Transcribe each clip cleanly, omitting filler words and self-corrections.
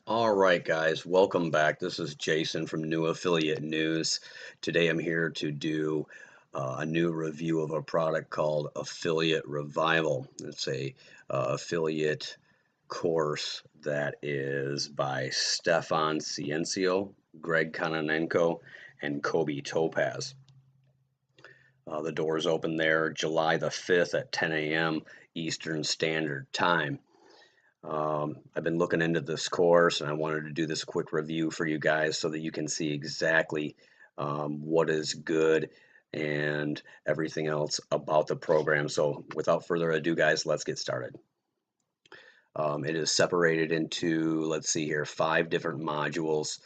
All right, guys, welcome back. This is Jason from New Affiliate News. Today I'm here to do a new review of a product called Affiliate Revival. It's a affiliate course that is by Stefan Ciencio, Greg Kononenko, and Kobi Topaz. The doors open there July the 5th at 10 a.m. Eastern Standard Time. I've been looking into this course and I wanted to do this quick review for you guys so that you can see exactly what is good and everything else about the program. So without further ado, guys, let's get started. It is separated into, let's see here, 5 different modules.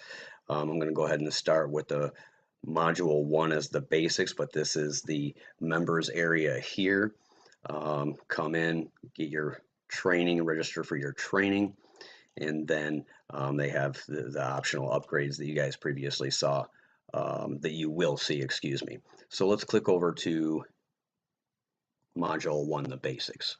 I'm going to go ahead and start with the module 1 as the basics, but this is the members area here. Come in, get your training, register for your training, and then they have the optional upgrades that you guys previously saw, that you will see, excuse me. So let's click over to module 1, the basics.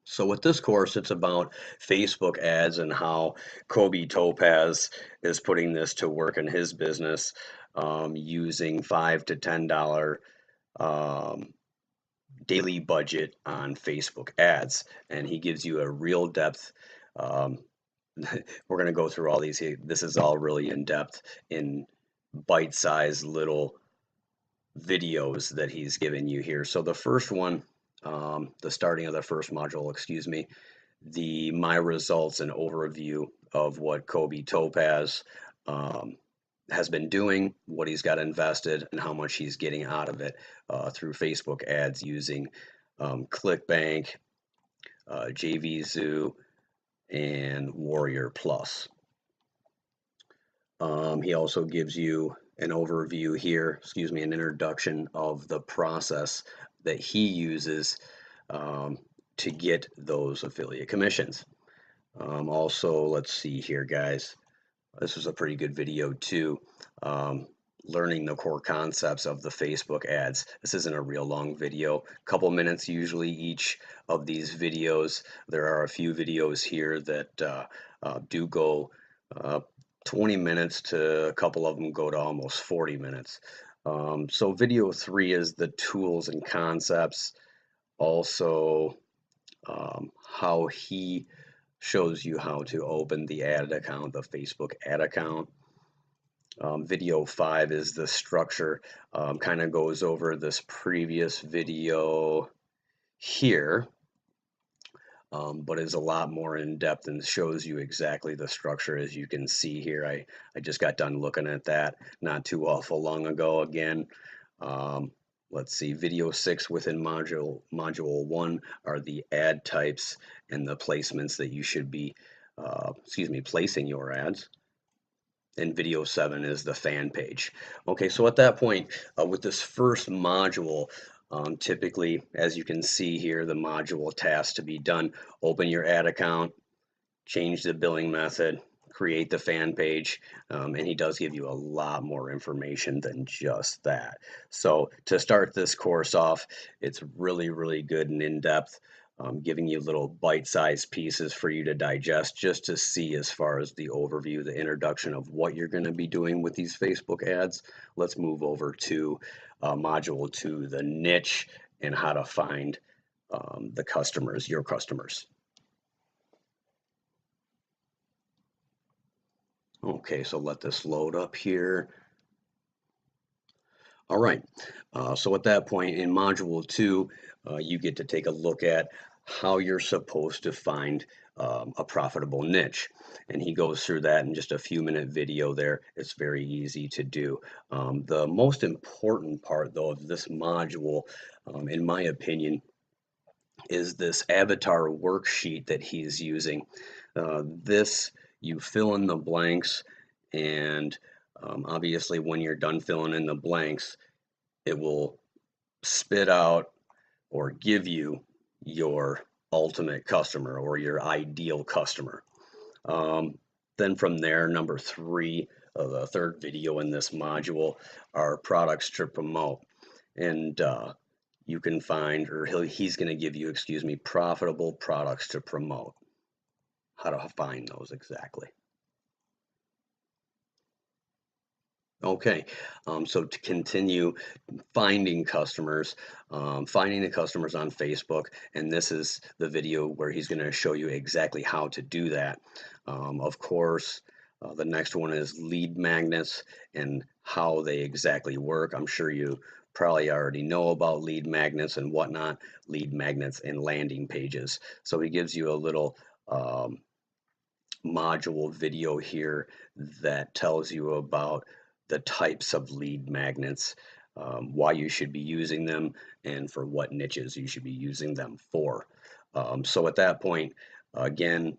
So with this course, it's about Facebook ads and how Kobe Topaz is putting this to work in his business, using $5 to $10 daily budget on Facebook ads. And he gives you a real depth. We're going to go through all these. This is all really in depth in bite-sized little videos that he's given you here. So the first one, the starting of the first module, excuse me, the my results and overview of what Kobe Topaz has been doing, what he's got invested, and how much he's getting out of it through Facebook ads using ClickBank, JVZoo, and Warrior Plus. He also gives you an overview here, excuse me, an introduction of the process that he uses to get those affiliate commissions. Also, let's see here, guys. This was a pretty good video too. Learning the core concepts of the Facebook ads. This isn't a real long video, couple minutes usually each of these videos. There are a few videos here that do go 20 minutes to a couple of them go to almost 40 minutes. So video 3 is the tools and concepts. Also, how he shows you how to open the ad account, the Facebook ad account. Video 5 is the structure, kind of goes over this previous video here, but is a lot more in depth and shows you exactly the structure. As you can see here, I just got done looking at that not too awful long ago again. Let's see, video 6 within module 1 are the ad types and the placements that you should be, placing your ads. And video 7 is the fan page. Okay, so at that point, with this first module, typically, as you can see here, the module tasks to be done: open your ad account, change the billing method, create the fan page, and he does give you a lot more information than just that. So to start this course off, it's really, really good and in-depth, giving you little bite-sized pieces for you to digest, just to see as far as the overview, the introduction of what you're going to be doing with these Facebook ads. Let's move over to module 2, the niche, and how to find the customers, your customers. Okay, so let this load up here. All right, so at that point in module 2, you get to take a look at how you're supposed to find a profitable niche. And he goes through that in just a few minute video there. It's very easy to do. The most important part though of this module, in my opinion, is this avatar worksheet that he's using. This, you fill in the blanks, and obviously when you're done filling in the blanks, it will spit out or give you your ultimate customer or your ideal customer. Then from there, number 3, the third video in this module, are products to promote. And you can find, or he's going to give you, excuse me, profitable products to promote. How to find those exactly. Okay, so to continue finding customers, finding the customers on Facebook, and this is the video where he's going to show you exactly how to do that. Of course, the next one is lead magnets and how they exactly work. I'm sure you probably already know about lead magnets and whatnot, lead magnets and landing pages. So he gives you a little module video here that tells you about the types of lead magnets, why you should be using them, and for what niches you should be using them for. So at that point, again,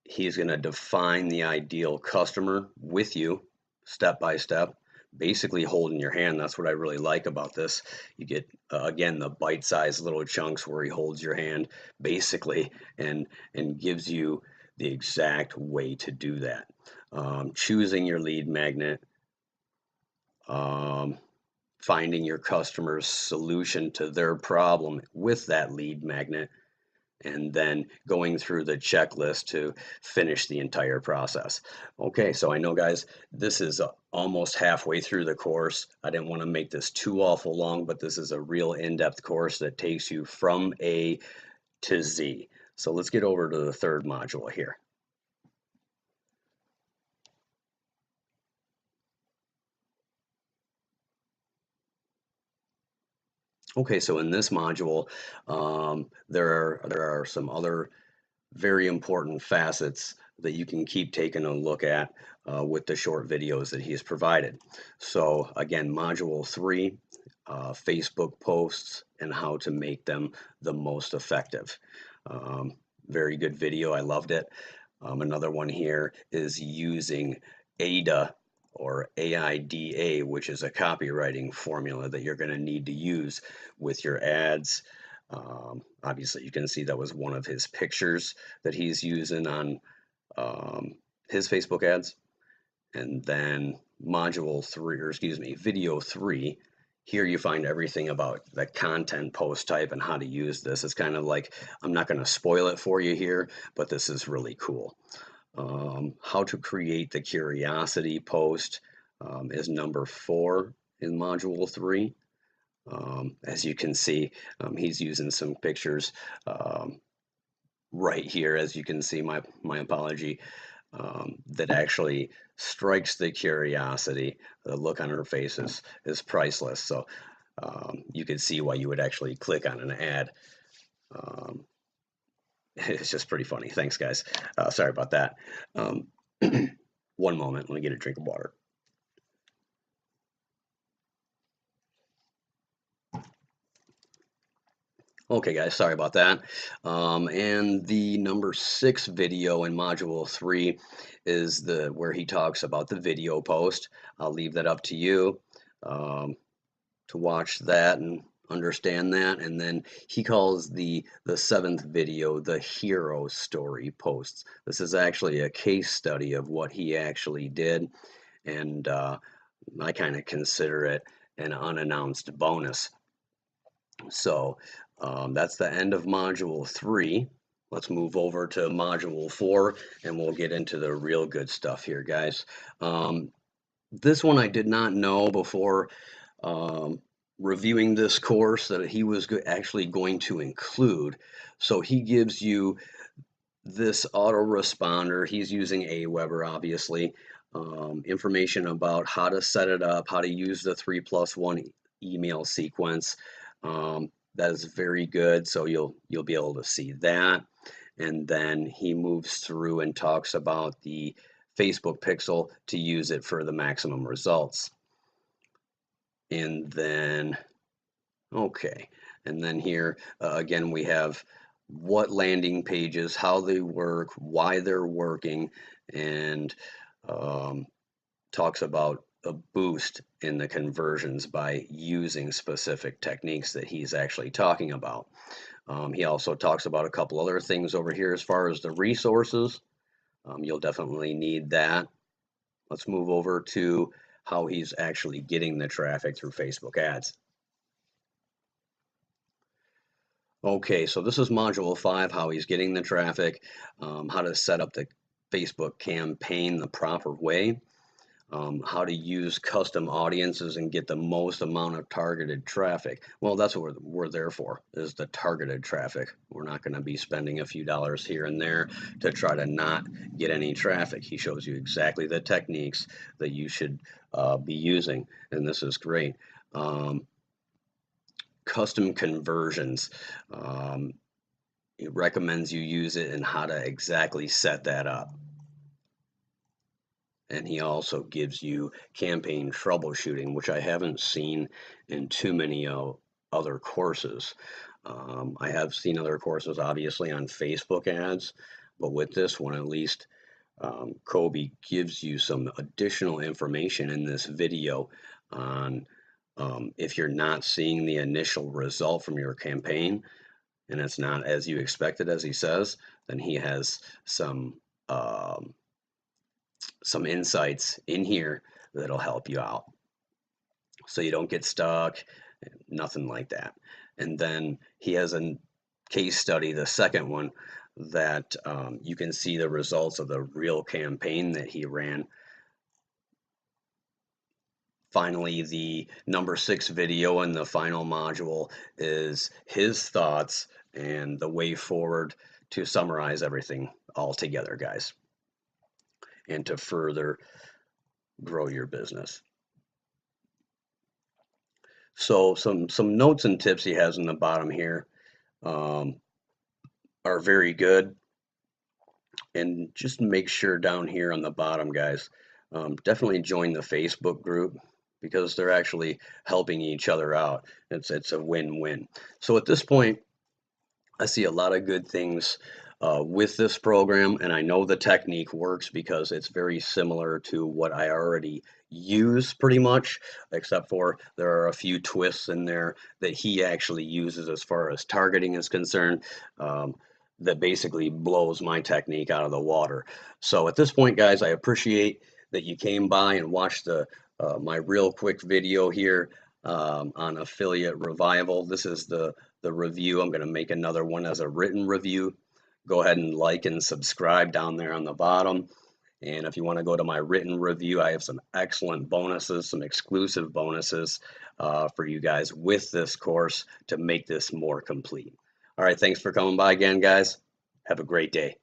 he's going to define the ideal customer with you step by step, basically holding your hand. That's what I really like about this. You get, again, the bite-sized little chunks where he holds your hand basically and gives you the exact way to do that. Choosing your lead magnet, um, finding your customer's solution to their problem with that lead magnet, and then going through the checklist to finish the entire process. Okay, so I know, guys, this is almost halfway through the course. I didn't want to make this too awful long, but this is a real in-depth course that takes you from A to Z. So let's get over to the third module here. Okay, so in this module, there are some other very important facets that you can keep taking a look at with the short videos that he's provided. So again, module 3, Facebook posts and how to make them the most effective. Very good video, I loved it. Another one here is using AIDA or AIDA, which is a copywriting formula that you're going to need to use with your ads. Obviously, you can see that was one of his pictures that he's using on his Facebook ads. And then module 3, or excuse me, video 3, here you find everything about the content post type and how to use this. It's kind of like, I'm not going to spoil it for you here, but this is really cool. How to create the curiosity post is number 4 in module 3. As you can see, he's using some pictures right here, as you can see, my apology, that actually strikes the curiosity. The look on her face is priceless. So you can see why you would actually click on an ad. It's just pretty funny. Thanks, guys. Sorry about that. One moment. Let me get a drink of water. Okay, guys, sorry about that. And the number 6 video in module 3 is where he talks about the video post. I'll leave that up to you to watch that and understand that. And then he calls the 7th video the hero story posts. This is actually a case study of what he actually did, and I kind of consider it an unannounced bonus. So that's the end of module 3. Let's move over to module 4 and we'll get into the real good stuff here, guys. This one I did not know before reviewing this course that he was actually going to include. So he gives you this autoresponder. He's using Aweber, obviously. Information about how to set it up, how to use the 3+1 email sequence. That is very good, so you'll be able to see that. And then he moves through and talks about the Facebook pixel to use it for the maximum results. And then, okay, and then here again we have what landing pages, how they work, why they're working, and talks about a boost in the conversions by using specific techniques that he's actually talking about. He also talks about a couple other things over here as far as the resources. You'll definitely need that. Let's move over to how he's actually getting the traffic through Facebook ads. Okay, so this is module 5, how he's getting the traffic, how to set up the Facebook campaign the proper way, how to use custom audiences and get the most amount of targeted traffic. Well, that's what we're there for, is the targeted traffic. We're not going to be spending a few dollars here and there to try to not get any traffic. He shows you exactly the techniques that you should be using, and this is great. Custom conversions. It recommends you use it and how to exactly set that up. And he also gives you campaign troubleshooting, which I haven't seen in too many other courses. I have seen other courses, obviously, on Facebook ads, but with this one, at least, Kobi gives you some additional information in this video on if you're not seeing the initial result from your campaign, and it's not as you expected, as he says, then he has some insights in here that'll help you out so you don't get stuck, nothing like that. And then he has a case study, the second one, that you can see the results of the real campaign that he ran. Finally, the number 6 video in the final module is his thoughts and the way forward to summarize everything all together, guys, and to further grow your business. So some notes and tips he has in the bottom here are very good. And just make sure down here on the bottom, guys, definitely join the Facebook group because they're actually helping each other out. It's a win-win. So at this point, I see a lot of good things with this program, and I know the technique works because it's very similar to what I already use pretty much, except for there are a few twists in there that he actually uses as far as targeting is concerned, that basically blows my technique out of the water. So at this point, guys, I appreciate that you came by and watched my real quick video here on affiliate revival. This is the review. I'm going to make another one as a written review. Go ahead and like and subscribe down there on the bottom. And if you want to go to my written review, I have some excellent bonuses, some exclusive bonuses for you guys with this course to make this more complete. All right, thanks for coming by again, guys. Have a great day.